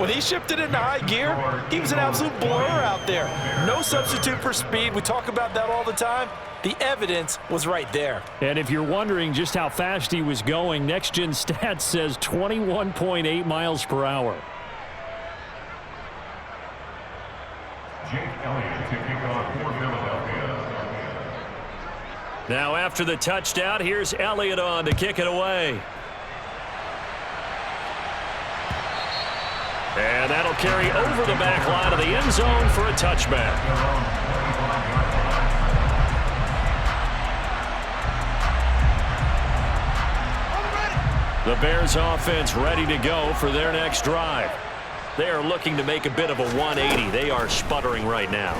When he shifted into high gear, he was an absolute blur out there. No substitute for speed. We talk about that all the time. The evidence was right there. And if you're wondering just how fast he was going, Next Gen Stats says 21.8 miles per hour. Now after the touchdown, here's Elliott on to kick it away. And that'll carry over the back line of the end zone for a touchback. The Bears offense ready to go for their next drive. They are looking to make a bit of a 180. They are sputtering right now.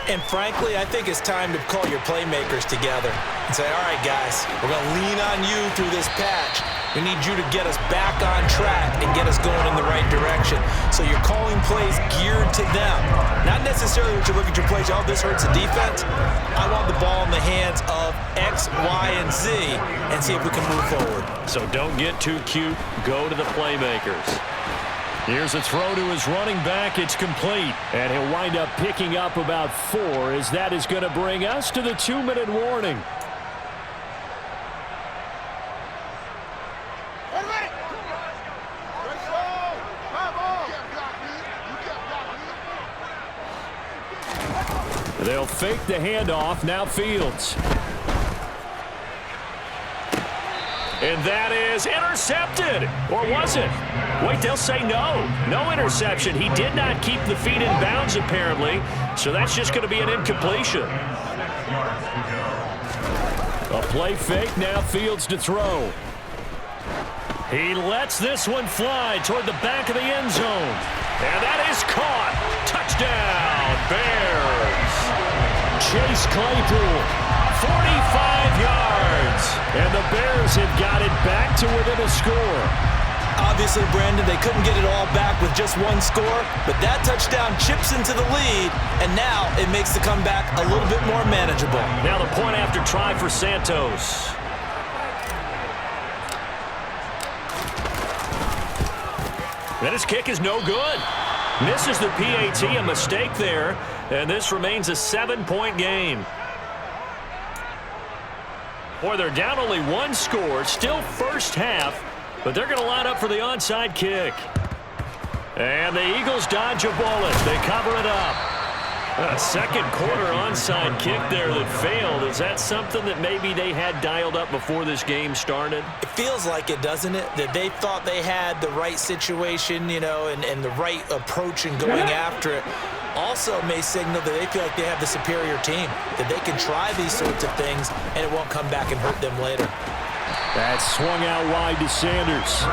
And frankly, I think it's time to call your playmakers together and say, all right, guys, we're going to lean on you through this patch. We need you to get us back on track and get us going in the right direction. So you're calling plays geared to them. Not necessarily what you look at your plays, oh, this hurts the defense. I want the ball in the hands of X, Y, and Z and see if we can move forward. So don't get too cute. Go to the playmakers. Here's a throw to his running back. It's complete. And he'll wind up picking up about 4 as that is going to bring us to the 2-minute warning. They'll fake the handoff. Now Fields. And that is intercepted. Or was it? Wait, they'll say no. No interception. He did not keep the feet in bounds, apparently. So that's just going to be an incompletion. A play fake. Now Fields to throw. He lets this one fly toward the back of the end zone. And that is caught. Touchdown, Bears. Chase Claypool, 45 yards. And the Bears have got it back to within a score. Obviously, Brandon, they couldn't get it all back with just one score, but that touchdown chips into the lead, and now it makes the comeback a little bit more manageable. Now the point after try for Santos. And his kick is no good. Misses the PAT, a mistake there, and this remains a 7-point game. Boy, they're down only one score, still first half, but they're going to line up for the onside kick. And the Eagles dodge a bullet. They cover it up. A second quarter onside kick there that failed. Is that something that maybe they had dialed up before this game started? It feels like it, doesn't it? That they thought they had the right situation, you know, and the right approach in going after it. Also may signal that they feel like they have the superior team, that they can try these sorts of things and it won't come back and hurt them later. That swung out wide to Sanders.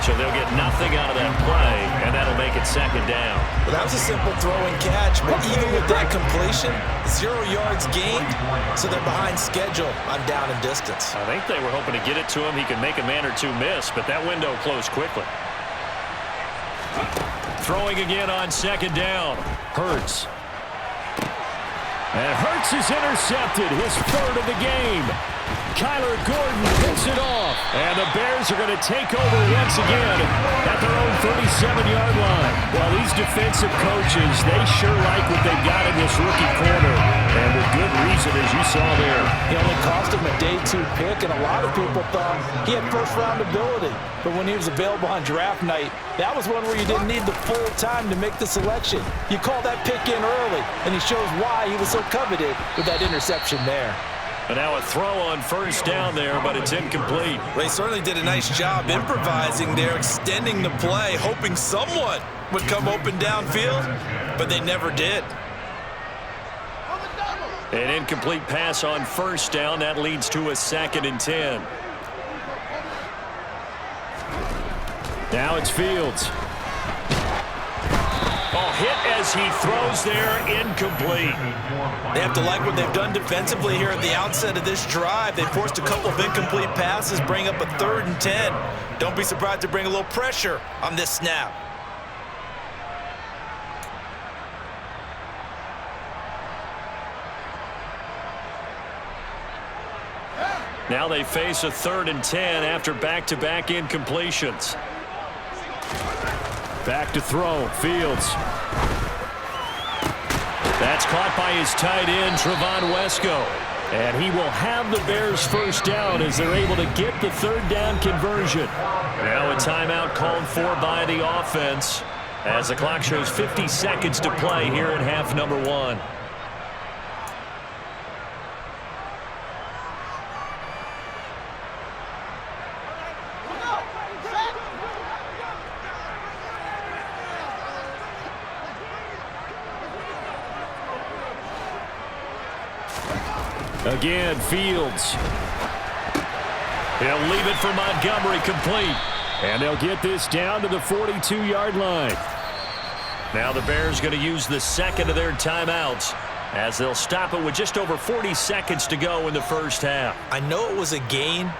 So they'll get nothing out of that play, and that'll make it second down. Well, that was a simple throw and catch, but even with that completion, 0 yards gained, so they're behind schedule on down and distance. I think they were hoping to get it to him. He could make a man or two miss, but that window closed quickly. Throwing again on second down. Hurts. And Hurts is intercepted, his third of the game. Kyler Gordon picks it off. And the Bears are going to take over once again at their own 37-yard line. Well, these defensive coaches, they sure like what they've got in this rookie corner. And with good reason, as you saw there. He only cost him a day 2 pick, and a lot of people thought he had first-round ability. But when he was available on draft night, that was one where you didn't need the full time to make the selection. You call that pick in early, and he shows why he was so coveted with that interception there. And now a throw on first down there, but it's incomplete. They certainly did a nice job improvising there, extending the play, hoping someone would come open downfield, but they never did. An incomplete pass on first down. That leads to a 2nd and 10. Now it's Fields. Oh, hit as he throws there, incomplete. They have to like what they've done defensively here at the outset of this drive. They forced a couple of incomplete passes, bring up a 3rd and 10. Don't be surprised to bring a little pressure on this snap. Now they face a 3rd and 10 after back-to-back incompletions. Back to throw. Fields. That's caught by his tight end, Trevon Wesco. And he will have the Bears first down as they're able to get the third down conversion. Now a timeout called for by the offense as the clock shows 50 seconds to play here in half number 1. Again, Fields. He'll leave it for Montgomery complete. And they'll get this down to the 42-yard line. Now the Bears going to use the second of their timeouts as they'll stop it with just over 40 seconds to go in the first half. I know it was a gain,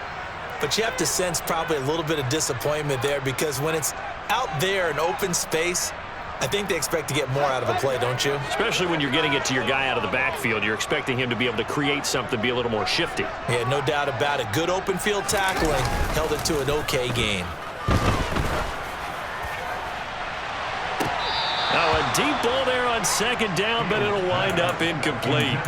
but you have to sense probably a little bit of disappointment there because when it's out there in open space, I think they expect to get more out of a play, don't you? Especially when you're getting it to your guy out of the backfield. You're expecting him to be able to create something, be a little more shifty. Yeah, no doubt about it. Good open field tackling held it to an okay gain. Now a deep ball there on second down, but it'll wind up incomplete.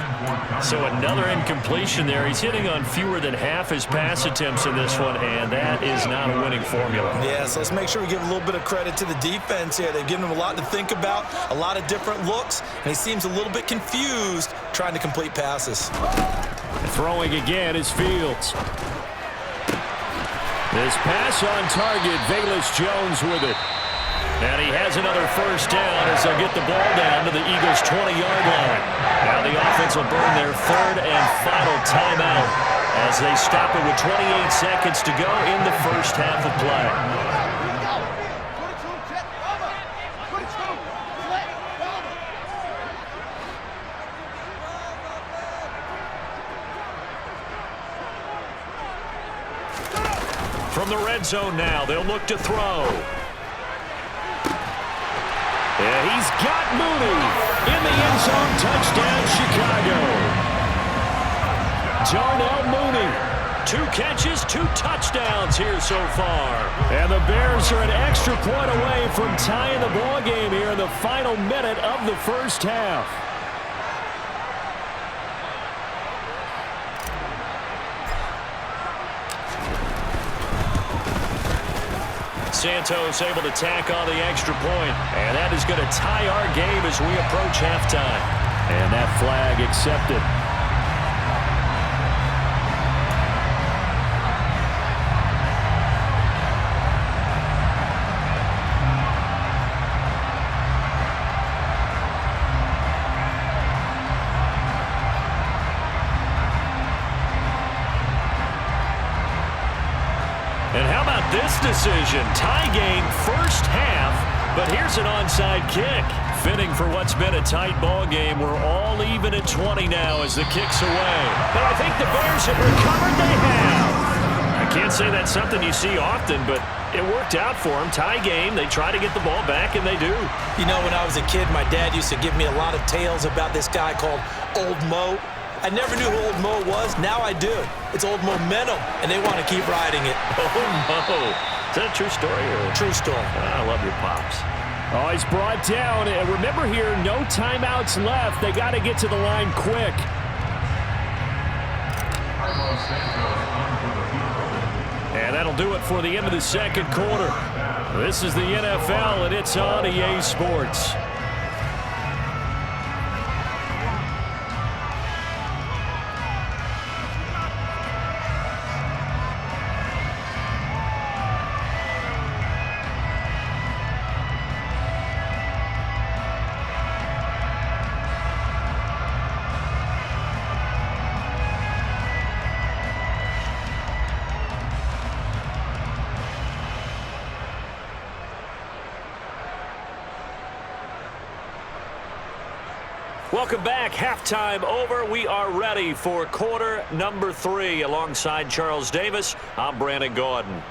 So another incompletion there. He's hitting on fewer than half his pass attempts in this one, and that is not a winning formula. Yeah, so let's make sure we give a little bit of credit to the defense here. They've given him a lot to think about, a lot of different looks, and he seems a little bit confused trying to complete passes. Throwing again is Fields. This pass on target, Velus Jones with it. And he has another first down as they'll get the ball down to the Eagles' 20-yard line. Now the offense will burn their third and final timeout as they stop it with 28 seconds to go in the first half of play. From the red zone now, they'll look to throw. And he's got Mooney in the end zone. Touchdown, Chicago. Darnell Mooney. 2 catches, 2 touchdowns here so far. And the Bears are an extra point away from tying the ball game here in the final minute of the first half. Santos able to tack on the extra point, and that is going to tie our game as we approach halftime. And that flag accepted. And how about this decision? Tie game first half, but here's an onside kick. Fitting for what's been a tight ball game. We're all even at 20 now as the kick's away. But I think the Bears have recovered. They have. I can't say that's something you see often, but it worked out for them. Tie game. They try to get the ball back, and they do. You know, when I was a kid, my dad used to give me a lot of tales about this guy called Old Mo. I never knew who Old Mo was. Now I do. It's Old Momentum, and they want to keep riding it. Old Mo. Is that a true story? Or? True story. I love your pops. Oh, he's brought down. And remember here, no timeouts left. They got to get to the line quick. And that'll do it for the end of the second quarter. This is the NFL, and it's on EA Sports. Welcome back. Halftime over. We are ready for quarter number 3. Alongside Charles Davis, I'm Brandon Gordon.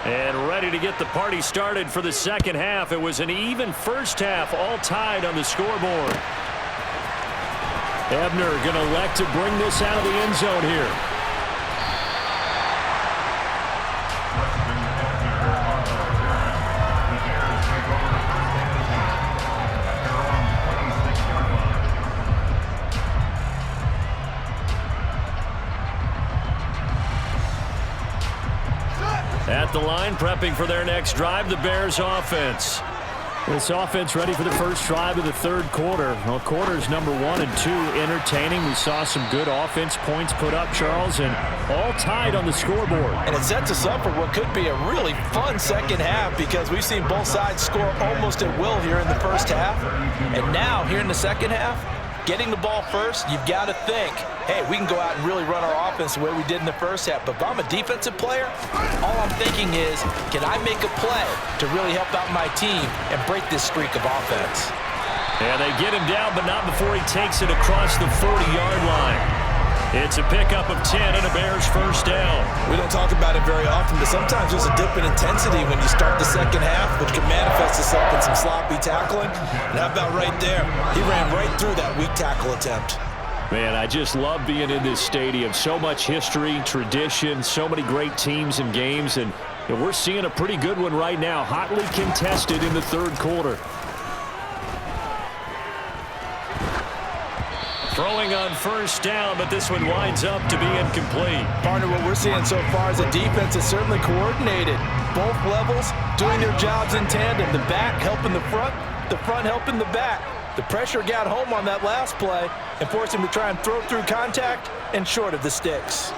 And ready to get the party started for the second half. It was an even first half, all tied on the scoreboard. Ebner going to elect to bring this out of the end zone here. At the line, prepping for their next drive, the Bears offense. This offense ready for the first drive of the third quarter. Well, quarters number 1 and 2 entertaining. We saw some good offense points put up, Charles, and all tied on the scoreboard. And it sets us up for what could be a really fun second half because we've seen both sides score almost at will here in the first half. And now, here in the second half, getting the ball first, you've got to think, hey, we can go out and really run our offense the way we did in the first half. But if I'm a defensive player, all I'm thinking is, can I make a play to really help out my team and break this streak of offense? And they get him down, but not before he takes it across the 40-yard line. It's a pickup of 10 and a Bears first down. We don't talk about it very often, but sometimes there's a dip in intensity when you start the second half, which can manifest itself in some sloppy tackling. And how about right there? He ran right through that weak tackle attempt. Man, I just love being in this stadium. So much history, tradition, so many great teams and games, and we're seeing a pretty good one right now, hotly contested in the third quarter. Throwing on first down, but this one winds up to be incomplete. Partner, what we're seeing so far is a defense is certainly coordinated. Both levels doing their jobs in tandem. The back helping the front helping the back. The pressure got home on that last play and forced him to try and throw through contact and short of the sticks.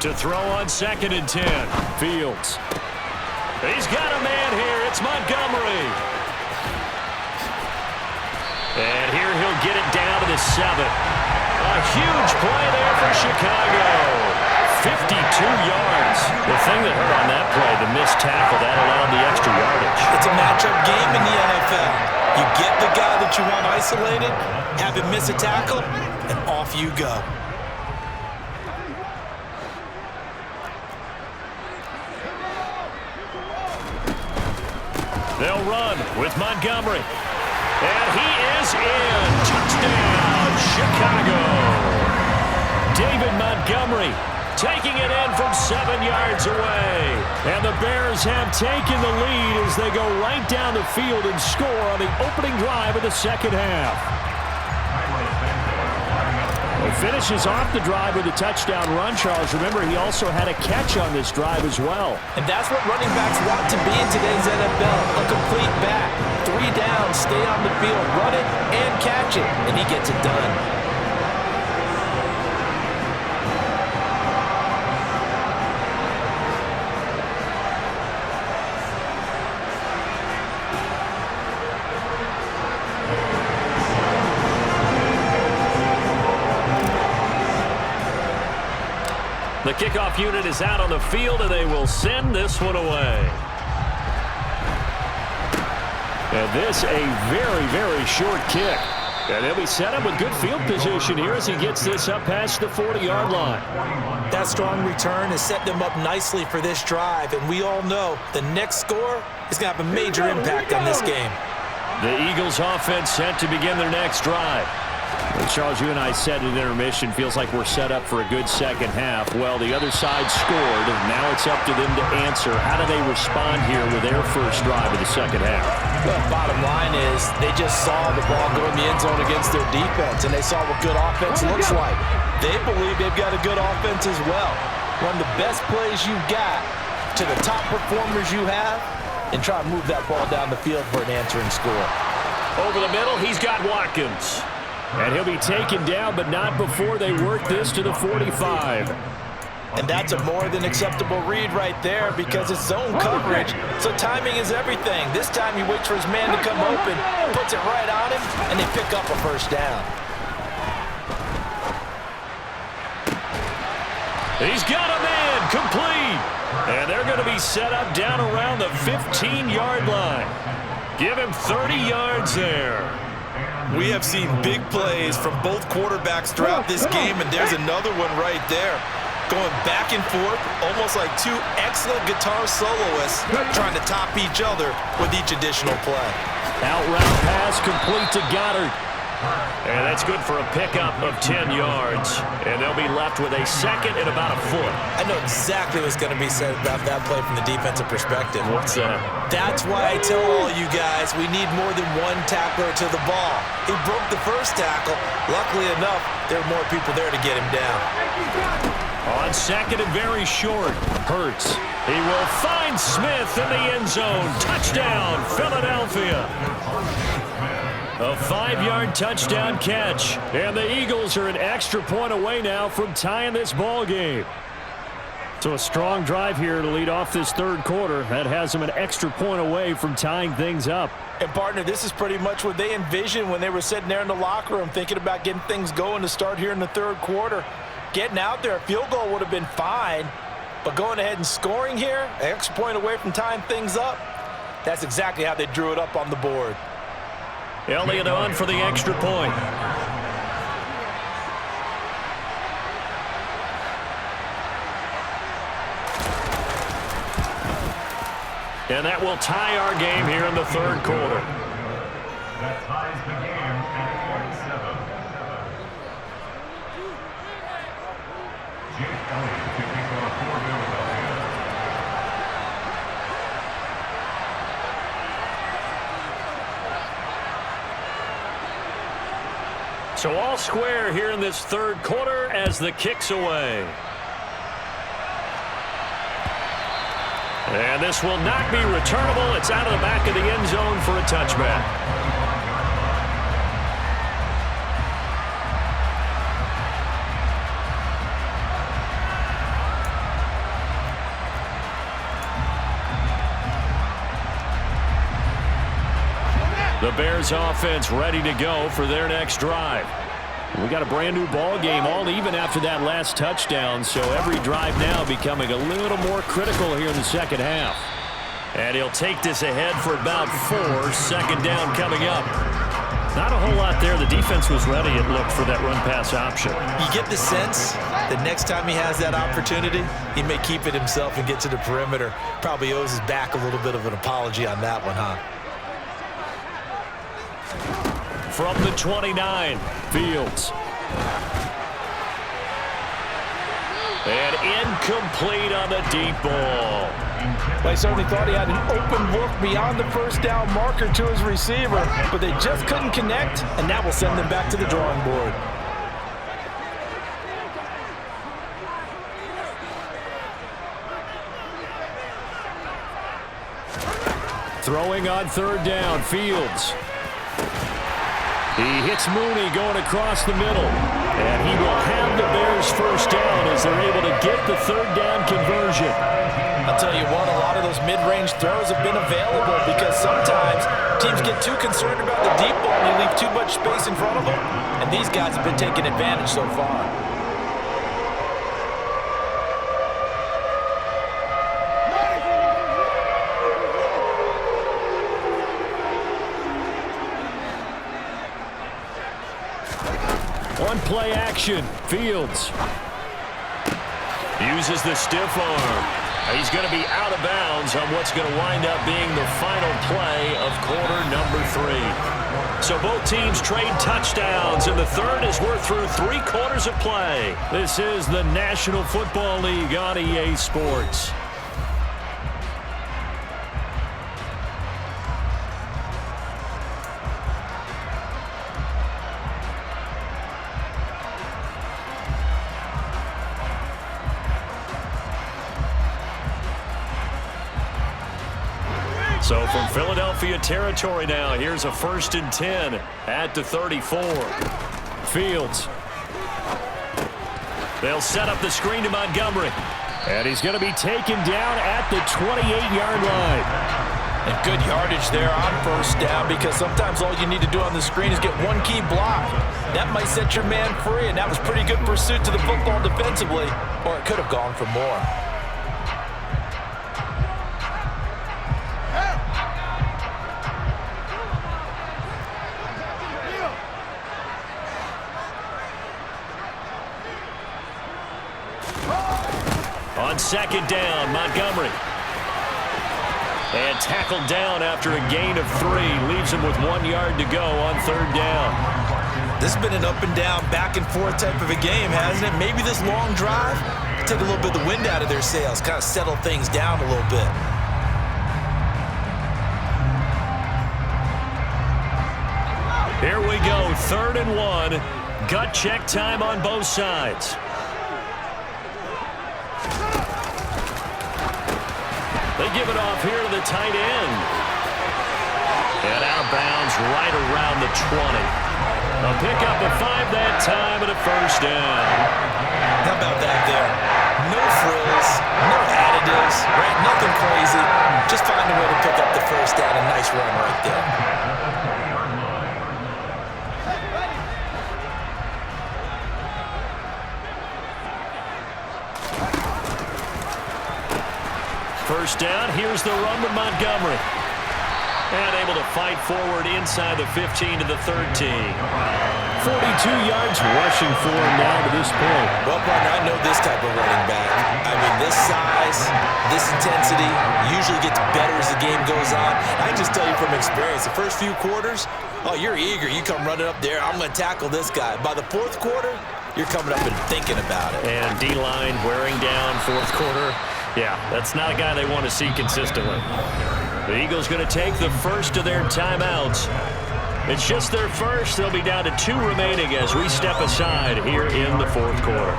To throw on 2nd and 10. Fields. He's got a man here. It's Montgomery. And here he'll get it down to the 7. A huge play there for Chicago. 52 yards. The thing that hurt on that play, the missed tackle, that allowed the extra yardage. It's a matchup game in the NFL. You get the guy that you want isolated, have him miss a tackle, and off you go. They'll run with Montgomery. And he is in. Touchdown, Chicago. David Montgomery taking it in from 7 yards away. And the Bears have taken the lead as they go right down the field and score on the opening drive of the second half. He finishes off the drive with a touchdown run, Charles. Remember, he also had a catch on this drive as well. And that's what running backs want to be in today's NFL, a complete back. 3 downs, stay on the field, run it, and catch it, and he gets it done. The kickoff unit is out on the field, and they will send this one away. And this a very, very short kick. And he'll be set up with good field position here as he gets this up past the 40-yard line. That strong return has set them up nicely for this drive, and we all know the next score is going to have a major impact on this game. The Eagles offense set to begin their next drive. And Charles, you and I said at intermission, feels like we're set up for a good second half. Well, the other side scored, and now it's up to them to answer. How do they respond here with their first drive of the second half? The bottom line is they just saw the ball go in the end zone against their defense, and they saw what good offense looks like. They believe they've got a good offense as well. Run the best plays you've got to the top performers you have, and try to move that ball down the field for an answering score. Over the middle, he's got Watkins. And he'll be taken down, but not before they work this to the 45. And that's a more than acceptable read right there because it's zone coverage, so timing is everything. This time he waits for his man to come open, puts it right on him, and they pick up a first down. He's got a man complete. And they're going to be set up down around the 15-yard line. Give him 30 yards there. We have seen big plays from both quarterbacks throughout this game, and there's another one right there. Going back and forth, almost like two excellent guitar soloists trying to top each other with each additional play. Out route pass complete to Goddard. And that's good for a pickup of 10 yards. And they'll be left with a second and about a foot. I know exactly what's going to be said about that play from the defensive perspective. What's that? That's why I tell all you guys we need more than one tackler to the ball. He broke the first tackle. Luckily enough, there were more people there to get him down. On second and very short, Hurts. He will find Smith in the end zone. Touchdown, Philadelphia. A 5-yard touchdown catch. And the Eagles are an extra point away now from tying this ball game. So a strong drive here to lead off this third quarter. That has them an extra point away from tying things up. And, partner, this is pretty much what they envisioned when they were sitting there in the locker room thinking about getting things going to start here in the third quarter. Getting out there, a field goal would have been fine. But going ahead and scoring here, an extra point away from tying things up, that's exactly how they drew it up on the board. Elliott on for the extra point. And that will tie our game here in the third quarter. That ties the game at 47. Jake Elliott to kick off for Philadelphia. So all square here in this third quarter as the kick's away. And this will not be returnable. It's out of the back of the end zone for a touchback. The Bears offense ready to go for their next drive. We got a brand new ball game, all even after that last touchdown, so every drive now becoming a little more critical here in the second half. And he'll take this ahead for about 4. Second down coming up. Not a whole lot there. The defense was ready, it looked, for that run-pass option. You get the sense that next time he has that opportunity, he may keep it himself and get to the perimeter. Probably owes his back a little bit of an apology on that one, huh? From the 29, Fields. And incomplete on the deep ball. Well, he certainly thought he had an open look beyond the first down marker to his receiver, but they just couldn't connect, and that will send them back to the drawing board. Throwing on third down, Fields. He hits Mooney going across the middle. And he will have the Bears first down as they're able to get the third down conversion. I'll tell you what, a lot of those mid-range throws have been available because sometimes teams get too concerned about the deep ball and you leave too much space in front of them. And these guys have been taking advantage so far. One play action, Fields. Uses the stiff arm. He's going to be out of bounds on what's going to wind up being the final play of quarter number 3. So both teams trade touchdowns, and the third as we're through 3 quarters of play. This is the National Football League on EA Sports. So from Philadelphia territory now, here's a 1st and 10 at the 34. Fields. They'll set up the screen to Montgomery. And he's going to be taken down at the 28-yard line. And good yardage there on first down because sometimes all you need to do on the screen is get one key block. That might set your man free, and that was pretty good pursuit to the football defensively, or it could have gone for more. On second down, Montgomery. And tackled down after a gain of 3. Leaves him with 1 yard to go on third down. This has been an up and down, back and forth type of a game, hasn't it? Maybe this long drive take a little bit of the wind out of their sails, kind of settle things down a little bit. Here we go, 3rd and 1. Gut check time on both sides. They give it off here to the tight end. And out of bounds right around the 20. A pickup of 5 that time and a first down. How about that there? No frills, no additives, right? Nothing crazy. Just find a way to pick up the first down. A nice run right there. First down, here's the run with Montgomery. And able to fight forward inside the 15 to the 13. 42 yards rushing for him now to this point. Well, partner, I know this type of running back. I mean, this size, this intensity usually gets better as the game goes on. I can just tell you from experience, the first few quarters, oh, you're eager. You come running up there, I'm going to tackle this guy. By the 4th quarter, you're coming up and thinking about it. And D-line wearing down 4th quarter. Yeah, that's not a guy they want to see consistently. The Eagles going to take the first of their timeouts. It's just their first. They'll be down to 2 remaining as we step aside here in the 4th quarter.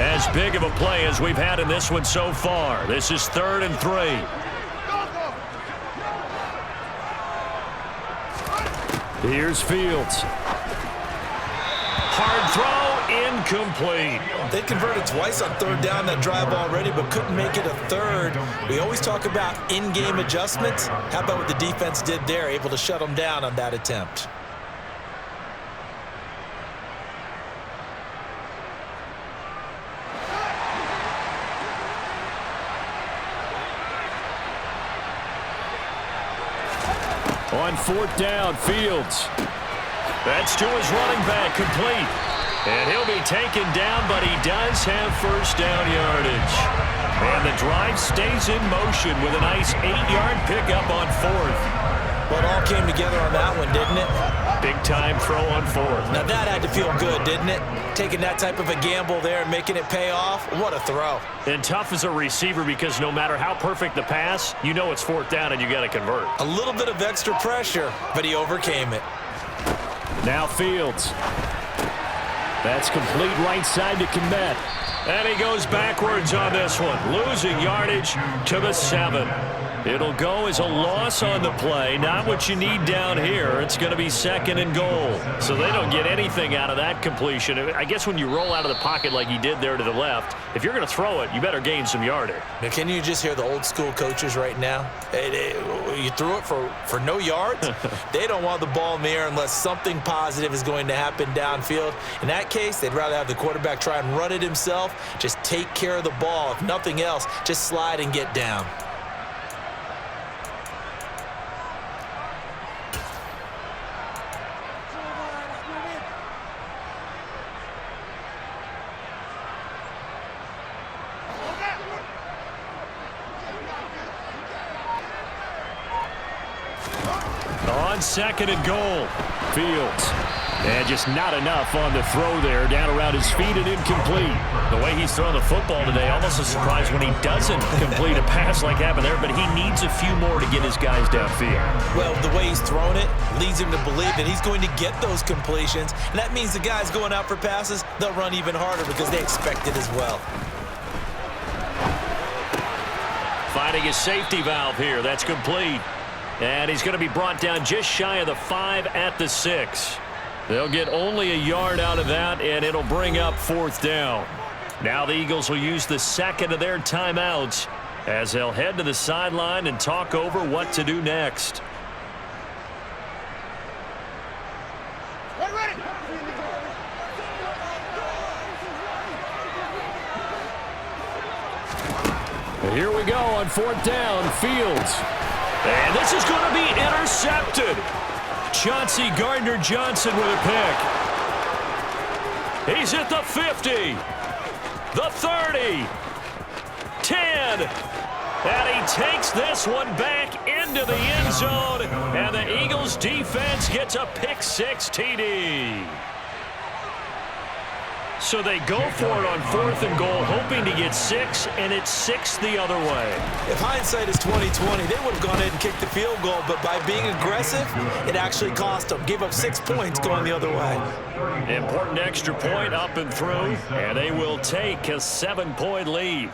As big of a play as we've had in this one so far. This is 3rd and 3. Here's Fields. Hard throw, incomplete. They converted twice on 3rd down that drive already, but couldn't make it a 3rd. We always talk about in-game adjustments. How about what the defense did there, able to shut them down on that attempt? On 4th down, Fields. That's to his running back, complete. And he'll be taken down, but he does have first down yardage. And the drive stays in motion with a nice 8-yard pickup on 4th. Well, it all came together on that one, didn't it? Big-time throw on 4th. Now that had to feel good, didn't it? Taking that type of a gamble there and making it pay off. What a throw. And tough as a receiver because no matter how perfect the pass, you know it's 4th down and you got to convert. A little bit of extra pressure, but he overcame it. Now Fields. That's complete right side to Kmet. And he goes backwards on this one, losing yardage to the 7. It'll go as a loss on the play, not what you need down here. It's going to be 2nd and goal. So they don't get anything out of that completion. I guess when you roll out of the pocket like he did there to the left, if you're going to throw it, you better gain some yardage. Now, can you just hear the old school coaches right now? You threw it for no yards? They don't want the ball in the air unless something positive is going to happen downfield. In that case, they'd rather have the quarterback try and run it himself. Just take care of the ball. If nothing else, just slide and get down. On 2nd and goal, Fields. And just not enough on the throw there, down around his feet and incomplete. The way he's throwing the football today, almost a surprise when he doesn't complete a pass like happened there, but he needs a few more to get his guys downfield. Well, the way he's thrown it leads him to believe that he's going to get those completions, and that means the guys going out for passes, they'll run even harder because they expect it as well. Finding his safety valve here, that's complete. And he's going to be brought down just shy of the 5 at the 6. They'll get only a yard out of that, and it'll bring up 4th down. Now the Eagles will use the 2nd of their timeouts as they'll head to the sideline and talk over what to do next. Here we go on 4th down, Fields. And this is going to be intercepted. Chauncey Gardner-Johnson with a pick. He's at the 50, the 30, 10, And he takes this one back into the end zone. And the Eagles defense gets a pick six TD. So they go for it on 4th and goal, hoping to get 6, and it's 6 the other way. If hindsight is 20/20, they would have gone ahead and kicked the field goal, but by being aggressive, it actually cost them. Gave up 6 points going the other way. Important extra point up and through, and they will take a 7-point lead.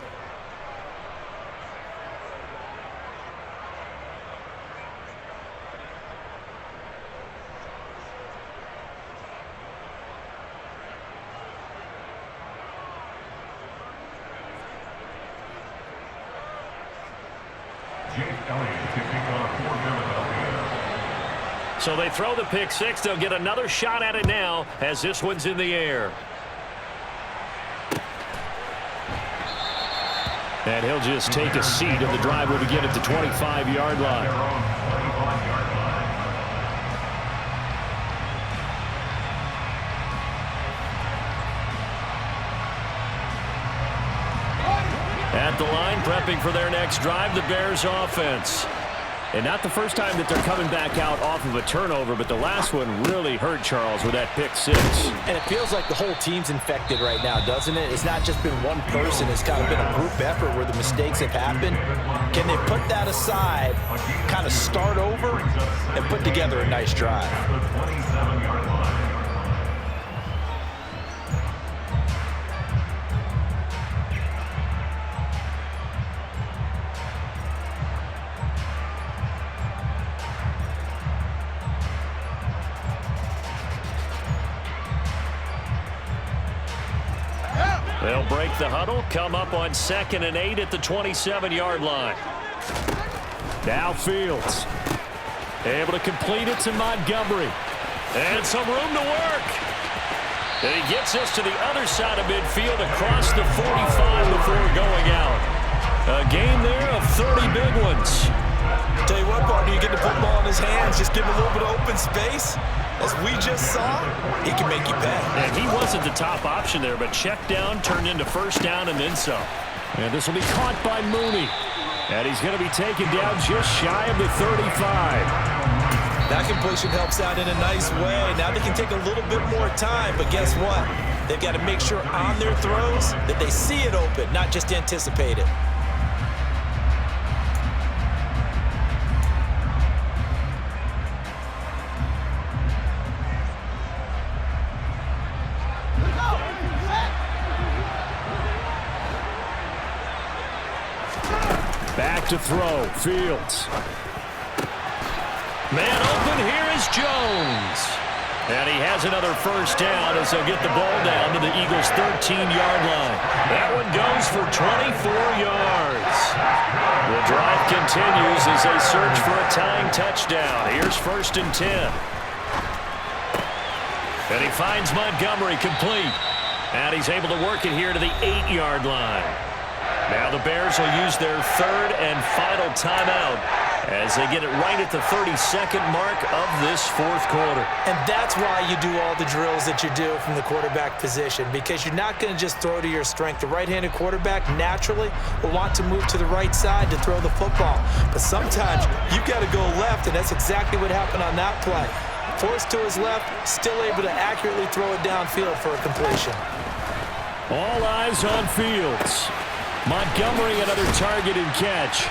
So they throw the pick six. They'll get another shot at it now as this one's in the air. And he'll just take a seat, and the drive will begin at the 25-yard line. At the line, prepping for their next drive, the Bears offense. And not the first time that they're coming back out off of a turnover, but the last one really hurt Charles with that pick six. And it feels like the whole team's infected right now, doesn't it? It's not just been one person. It's kind of been a group effort where the mistakes have happened. Can they put that aside, kind of start over, and put together a nice drive? They'll break the huddle, come up on 2nd and 8 at the 27-yard line. Now Fields. Able to complete it to Montgomery. And some room to work. And he gets us to the other side of midfield across the 45 before going out. A game there of 30 big ones. Tell you what, partner, you get the football in his hands, just give him a little bit of open space. As we just saw, he can make you pay. And he wasn't the top option there, but check down turned into first down and then some. And this will be caught by Mooney. And he's going to be taken down just shy of the 35. That completion helps out in a nice way. Now they can take a little bit more time, but guess what? They've got to make sure on their throws that they see it open, not just anticipate it. Back to throw. Fields. Man open. Here is Jones. And he has another first down as they'll get the ball down to the Eagles' 13-yard line. That one goes for 24 yards. The drive continues as they search for a tying touchdown. Here's 1st and 10. And he finds Montgomery complete. And he's able to work it here to the 8-yard line. Now the Bears will use their 3rd and final timeout as they get it right at the 32nd mark of this 4th quarter. And that's why you do all the drills that you do from the quarterback position, because you're not going to just throw to your strength. The right-handed quarterback naturally will want to move to the right side to throw the football. But sometimes you've got to go left, and that's exactly what happened on that play. Forced to his left, still able to accurately throw it downfield for a completion. All eyes on Fields. Montgomery, another target and catch.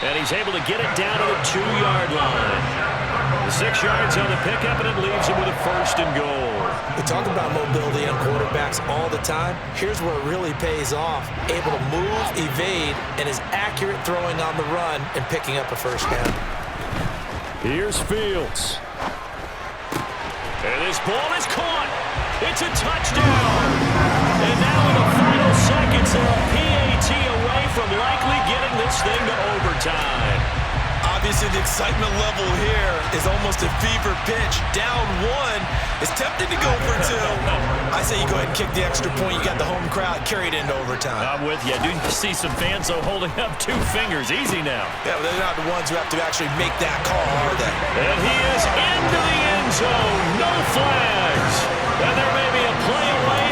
And he's able to get it down to the 2-yard line. 6 yards on the pickup, and it leaves him with a 1st and goal. We talk about mobility on quarterbacks all the time. Here's where it really pays off. Able to move, evade, and is accurate throwing on the run and picking up a first down. Here's Fields. And this ball is caught. It's a touchdown. And now in the final seconds, they're a PAT away from likely getting this thing to overtime. Obviously, the excitement level here is almost a fever pitch. Down 1. It's tempting to go for 2. I say you go ahead and kick the extra point. You got the home crowd. Carry it into overtime. I'm with you. I do see some fans, though, holding up 2 fingers. Easy now. Yeah, but they're not the ones who have to actually make that call, are they? And he is into the end zone. No flags. And there may be a play away